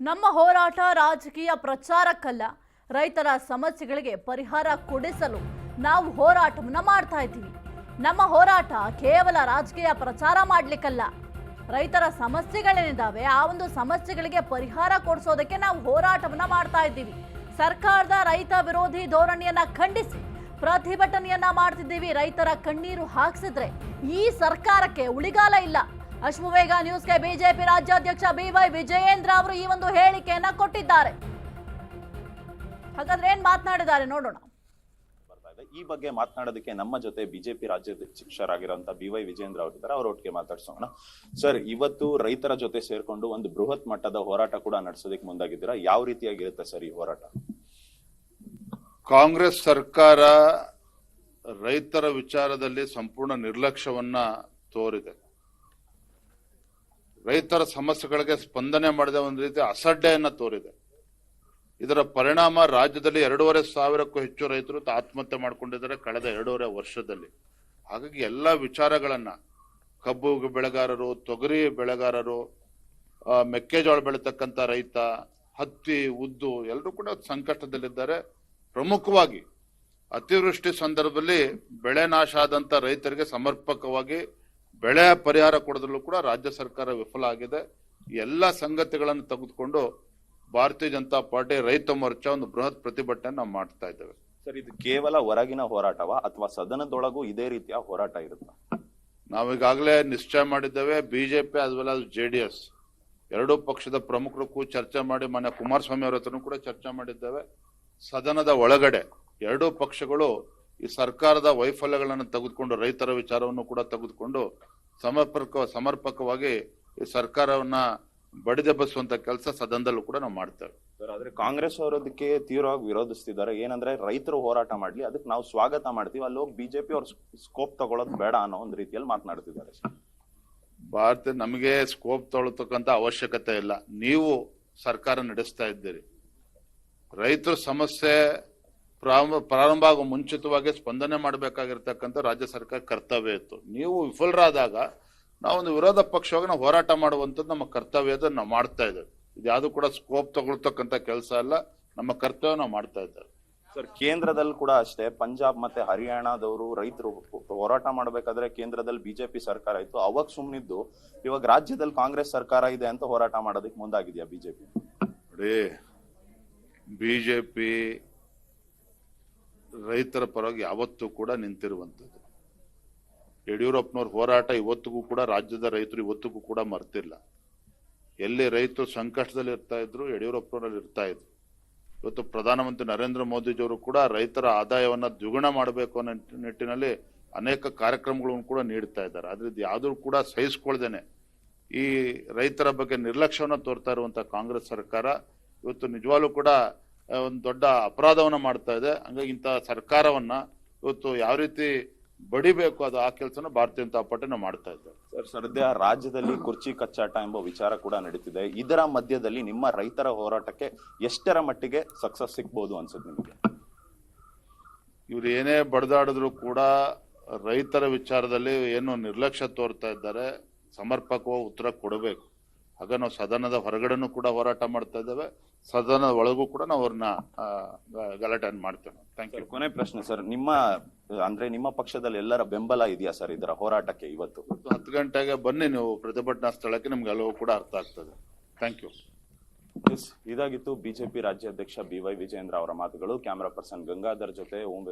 ನಮ್ಮ ಹೋರಾಟ ರಾಜಕೀಯ ಪ್ರಚಾರಕ್ಕಲ್ಲ, ರೈತರ ಸಮಸ್ಯೆಗಳಿಗೆ ಪರಿಹಾರ ಕೊಡಿಸಲು ನಾವು ಹೋರಾಟವನ್ನ ಮಾಡ್ತಾ ಇದ್ದೀವಿ. ನಮ್ಮ ಹೋರಾಟ ಕೇವಲ ರಾಜಕೀಯ ಪ್ರಚಾರ ಮಾಡಲಿಕ್ಕಲ್ಲ, ರೈತರ ಸಮಸ್ಯೆಗಳೇನಿದ್ದಾವೆ ಆ ಒಂದು ಸಮಸ್ಯೆಗಳಿಗೆ ಪರಿಹಾರ ಕೊಡಿಸೋದಕ್ಕೆ ನಾವು ಹೋರಾಟವನ್ನ ಮಾಡ್ತಾ ಇದ್ದೀವಿ. ಸರ್ಕಾರದ ರೈತ ವಿರೋಧಿ ಧೋರಣೆಯನ್ನ ಖಂಡಿಸಿ ಪ್ರತಿಭಟನೆಯನ್ನ ಮಾಡ್ತಿದ್ದೀವಿ. ರೈತರ ಕಣ್ಣೀರು ಹಾಕ್ಸಿದ್ರೆ ಈ ಸರ್ಕಾರಕ್ಕೆ ಉಳಿಗಾಲ ಇಲ್ಲ. ಅಶ್ವವೇಗ ನ್ಯೂಸ್ಗೆ ಬಿಜೆಪಿ ರಾಜ್ಯಾಧ್ಯಕ್ಷ ಬಿವೈ ವಿಜಯೇಂದ್ರ ಅವರು ಈ ಒಂದು ಹೇಳಿಕೆಯನ್ನ ಕೊಟ್ಟಿದ್ದಾರೆ. ಹಾಗಾದ್ರೆ ಏನ್ ಮಾತನಾಡಿದ್ದಾರೆ ನೋಡೋಣ. ಈ ಬಗ್ಗೆ ಮಾತನಾಡೋದಕ್ಕೆ ನಮ್ಮ ಜೊತೆ ಬಿಜೆಪಿ ರಾಜ್ಯಾಧ್ಯಕ್ಷರಾಗಿರುವಂತಹ ಬಿವೈ ವಿಜಯೇಂದ್ರ ಅವರಿದ್ದಾರೆ. ಅವರೊಟ್ಟಿಗೆ ಮಾತಾಡ್ಸೋಣ. ಸರ್, ಇವತ್ತು ರೈತರ ಜೊತೆ ಸೇರ್ಕೊಂಡು ಒಂದು ಬೃಹತ್ ಮಟ್ಟದ ಹೋರಾಟ ಕೂಡ ನಡೆಸೋದಕ್ಕೆ ಮುಂದಾಗಿದ್ದೀರಾ. ಯಾವ ರೀತಿಯಾಗಿರುತ್ತೆ ಸರ್ ಈ ಹೋರಾಟ? ಕಾಂಗ್ರೆಸ್ ಸರ್ಕಾರ ರೈತರ ವಿಚಾರದಲ್ಲಿ ಸಂಪೂರ್ಣ ನಿರ್ಲಕ್ಷ್ಯವನ್ನ ತೋರಿದೆ. ರೈತರ ಸಮಸ್ಯೆಗಳಿಗೆ ಸ್ಪಂದನೆ ಮಾಡದೆ ಒಂದು ರೀತಿ ಅಸಡ್ಡೆಯನ್ನ ತೋರಿದೆ. ಇದರ ಪರಿಣಾಮ ರಾಜ್ಯದಲ್ಲಿ 2,500ಕ್ಕೂ ಹೆಚ್ಚು ರೈತರು ಆತ್ಮಹತ್ಯೆ ಮಾಡ್ಕೊಂಡಿದ್ದಾರೆ ಕಳೆದ 2.5 ವರ್ಷದಲ್ಲಿ. ಹಾಗಾಗಿ ಎಲ್ಲ ವಿಚಾರಗಳನ್ನ, ಕಬ್ಬು ಬೆಳೆಗಾರರು, ತೊಗರಿ ಬೆಳೆಗಾರರು, ಮೆಕ್ಕೆಜೋಳ ಬೆಳೀತಕ್ಕಂಥ ರೈತ, ಹತ್ತಿ, ಉದ್ದು ಎಲ್ಲರೂ ಕೂಡ ಸಂಕಷ್ಟದಲ್ಲಿದ್ದಾರೆ. ಪ್ರಮುಖವಾಗಿ ಅತಿವೃಷ್ಟಿ ಸಂದರ್ಭದಲ್ಲಿ ಬೆಳೆ ನಾಶ ಆದಂತ ರೈತರಿಗೆ ಸಮರ್ಪಕವಾಗಿ ಬೆಳೆ ಪರಿಹಾರ ಕೊಡೋದ್ರಲ್ಲೂ ಕೂಡ ರಾಜ್ಯ ಸರ್ಕಾರ ವಿಫಲ ಆಗಿದೆ. ಎಲ್ಲ ಸಂಗತಿಗಳನ್ನು ತೆಗೆದುಕೊಂಡು ಭಾರತೀಯ ಜನತಾ ಪಾರ್ಟಿ ರೈತ ಮೋರ್ಚಾ ಒಂದು ಬೃಹತ್ ಪ್ರತಿಭಟನೆ ನಾವು ಮಾಡ್ತಾ ಇದ್ದೇವೆ. ಸರ್, ಇದು ಕೇವಲ ಹೊರಗಿನ ಹೋರಾಟವಾ ಅಥವಾ ಸದನದೊಳಗೂ ಇದೇ ರೀತಿಯ ಹೋರಾಟ ಇರುತ್ತಾ? ನಾವೀಗಾಗಲೇ ನಿಶ್ಚಯ ಮಾಡಿದ್ದೇವೆ. BJP as well as JDS ಎರಡೂ ಪಕ್ಷದ ಪ್ರಮುಖರು ಚರ್ಚೆ ಮಾಡಿ ಮಾನ್ಯ ಕುಮಾರಸ್ವಾಮಿ ಅವರ ಹತ್ರನೂ ಕೂಡ ಚರ್ಚೆ ಮಾಡಿದ್ದೇವೆ. ಸದನದ ಒಳಗಡೆ ಎರಡೂ ಪಕ್ಷಗಳು ಈ ಸರ್ಕಾರದ ವೈಫಲ್ಯಗಳನ್ನು ತೆಗೆದುಕೊಂಡು ರೈತರ ವಿಚಾರವನ್ನು ಕೂಡ ತೆಗೆದುಕೊಂಡು ಸಮರ್ಪಕವಾಗಿ ಈ ಸರ್ಕಾರವನ್ನ ಬಡಿದೆಬ್ಬಿಸುವಂತ ಕೆಲಸ ಸದನದಲ್ಲೂ ಕೂಡ ನಾವು ಮಾಡ್ತೇವೆ. ಸರ್, ಆದ್ರೆ ಕಾಂಗ್ರೆಸ್ ಅವರದಕ್ಕೆ ತೀವ್ರವಾಗಿ ವಿರೋಧಿಸ್ತಿದ್ದಾರೆ. ಏನಂದ್ರೆ ರೈತರು ಹೋರಾಟ ಮಾಡ್ಲಿ, ಅದಕ್ಕೆ ನಾವು ಸ್ವಾಗತ ಮಾಡ್ತೀವಿ, ಅಲ್ಲಿ ಹೋಗಿ ಬಿಜೆಪಿ ಅವ್ರ ಸ್ಕೋಪ್ ತಗೊಳ್ಳೋದು ಬೇಡ ಅನ್ನೋ ಒಂದು ರೀತಿಯಲ್ಲಿ ಮಾತನಾಡ್ತಿದ್ದಾರೆ. ನಮಗೆ ಸ್ಕೋಪ್ ತಗೊಳ್ತಕ್ಕಂತ ಅವಶ್ಯಕತೆ ಇಲ್ಲ. ನೀವು ಸರ್ಕಾರ ನಡೆಸ್ತಾ ಇದ್ದೀರಿ. ರೈತರ ಸಮಸ್ಯೆ ಪ್ರಾರಂಭ ಆಗುವ ಮುಂಚಿತವಾಗಿ ಸ್ಪಂದನೆ ಮಾಡಬೇಕಾಗಿರ್ತಕ್ಕಂಥ ರಾಜ್ಯ ಸರ್ಕಾರ ಕರ್ತವ್ಯ ಇತ್ತು. ನೀವು ವಿಫಲರಾದಾಗ ನಾವೊಂದು ವಿರೋಧ ಪಕ್ಷವಾಗಿ ನಾವು ಹೋರಾಟ ಮಾಡುವಂಥದ್ದು ನಮ್ಮ ಕರ್ತವ್ಯ. ನಾವು ಮಾಡ್ತಾ ಇದ್ದೇವೆ. ಇದ್ಯಾವುದು ಕೂಡ ಸ್ಕೋಪ್ ತಗೊಳ್ತಕ್ಕಂಥ ಕೆಲಸ ಅಲ್ಲ, ನಮ್ಮ ಕರ್ತವ್ಯ ನಾವು ಮಾಡ್ತಾ ಇದ್ದೇವೆ. ಸರ್, ಕೇಂದ್ರದಲ್ಲಿ ಕೂಡ ಅಷ್ಟೇ ಪಂಜಾಬ್ ಮತ್ತೆ ಹರಿಯಾಣದವರು ರೈತರು ಹೋರಾಟ ಮಾಡಬೇಕಾದ್ರೆ ಕೇಂದ್ರದಲ್ಲಿ ಬಿಜೆಪಿ ಸರ್ಕಾರ ಇತ್ತು, ಅವಾಗ ಸುಮ್ನಿದ್ದು. ಇವಾಗ ರಾಜ್ಯದಲ್ಲಿ ಕಾಂಗ್ರೆಸ್ ಸರ್ಕಾರ ಇದೆ ಅಂತ ಹೋರಾಟ ಮಾಡೋದಕ್ಕೆ ಮುಂದಾಗಿದೆಯಾ ಬಿಜೆಪಿ? ನೋಡಿ, ಬಿಜೆಪಿ ರೈತರ ಪರವಾಗಿ ಯಾವತ್ತೂ ಕೂಡ ನಿಂತಿರುವಂಥದ್ದು. ಯಡಿಯೂರಪ್ಪನವ್ರ ಹೋರಾಟ ಇವತ್ತಿಗೂ ಕೂಡ ರಾಜ್ಯದ ರೈತರು ಇವತ್ತಿಗೂ ಕೂಡ ಮರ್ತಿಲ್ಲ. ಎಲ್ಲಿ ರೈತರು ಸಂಕಷ್ಟದಲ್ಲಿ ಇರ್ತಾ ಇದ್ರು, ಯಡಿಯೂರಪ್ಪನವರಲ್ಲಿ ಇರ್ತಾ ಇದ್ರು. ಇವತ್ತು ಪ್ರಧಾನಮಂತ್ರಿ ನರೇಂದ್ರ ಮೋದಿಜಿಯವರು ಕೂಡ ರೈತರ ಆದಾಯವನ್ನ ದ್ವಿಗುಣ ಮಾಡಬೇಕು ಅನ್ನೋ ನಿಟ್ಟಿನಲ್ಲಿ ಅನೇಕ ಕಾರ್ಯಕ್ರಮಗಳನ್ನು ಕೂಡ ನೀಡ್ತಾ ಇದ್ದಾರೆ. ಆದ್ರೆ ಇದು ಯಾವುದೂ ಕೂಡ ಸಹಿಸ್ಕೊಳ್ದೇನೆ ಈ ರೈತರ ಬಗ್ಗೆ ನಿರ್ಲಕ್ಷ್ಯವನ್ನ ತೋರ್ತಾ ಇರುವಂತ ಕಾಂಗ್ರೆಸ್ ಸರ್ಕಾರ ಇವತ್ತು ನಿಜವಾಗ್ಲೂ ಕೂಡ ಒಂದು ದೊಡ್ಡ ಅಪರಾಧವನ್ನ ಮಾಡ್ತಾ ಇದೆ. ಹಂಗಾಗಿ ಇಂತಹ ಸರ್ಕಾರವನ್ನ ಇವತ್ತು ಯಾವ ರೀತಿ ಬಡಿಬೇಕು ಅದು ಆ ಕೆಲಸನ ಭಾರತೀಯ ಜನತಾ ಪಾರ್ಟಿ ನಾವು ಮಾಡ್ತಾ ಇದ್ದೇವೆ. ಸರ್, ಸದ್ಯ ರಾಜ್ಯದಲ್ಲಿ ಕುರ್ಚಿ ಕಚ್ಚಾಟ ಎಂಬ ವಿಚಾರ ಕೂಡ ನಡೀತಿದೆ. ಇದರ ಮಧ್ಯದಲ್ಲಿ ನಿಮ್ಮ ರೈತರ ಹೋರಾಟಕ್ಕೆ ಎಷ್ಟರ ಮಟ್ಟಿಗೆ ಸಕ್ಸಸ್ ಸಿಗ್ಬೋದು ಅನ್ಸುತ್ತೆ ನಿಮಗೆ? ಇವ್ರು ಏನೇ ಬಡದಾಡಿದ್ರು ಕೂಡ ರೈತರ ವಿಚಾರದಲ್ಲಿ ಏನು ನಿರ್ಲಕ್ಷ್ಯ ತೋರ್ತಾ ಇದ್ದಾರೆ, ಸಮರ್ಪಕವಾಗಿ ಉತ್ತರ ಕೊಡಬೇಕು. ಆಗ ನಾವು ಸದನದ ಹೊರಗಡೆನೂ ಕೂಡ ಹೋರಾಟ ಮಾಡ್ತಾ ಇದ್ದೇವೆ, ಸದನದ ಒಳಗೂ ಕೂಡ ನಾವು ಅವ್ರನ್ನ ಗಲಾಟೆ ಮಾಡ್ತೇವೆ. Thank you. ಕೊನೆ ಪ್ರಶ್ನೆ ಸರ್, ನಿಮ್ಮ ಪಕ್ಷದಲ್ಲಿ ಎಲ್ಲರ ಬೆಂಬಲ ಇದೆಯಾ ಸರ್ ಇದರ ಹೋರಾಟಕ್ಕೆ? ಇವತ್ತು 10 ಗಂಟೆಗೆ ಬನ್ನಿ ನೀವು ಪ್ರತಿಭಟನಾ ಸ್ಥಳಕ್ಕೆ, ನಿಮ್ಗೆ ಎಲ್ಲವೂ ಕೂಡ ಅರ್ಥ ಆಗ್ತದೆ. Thank you. ಇದಾಗಿತ್ತು ಬಿಜೆಪಿ ರಾಜ್ಯಾಧ್ಯಕ್ಷ ಬಿವೈ ವಿಜಯೇಂದ್ರ ಅವರ ಮಾತುಗಳು. ಕ್ಯಾಮರಾ ಪರ್ಸನ್ ಗಂಗಾಧರ್ ಜೊತೆ ಓಂ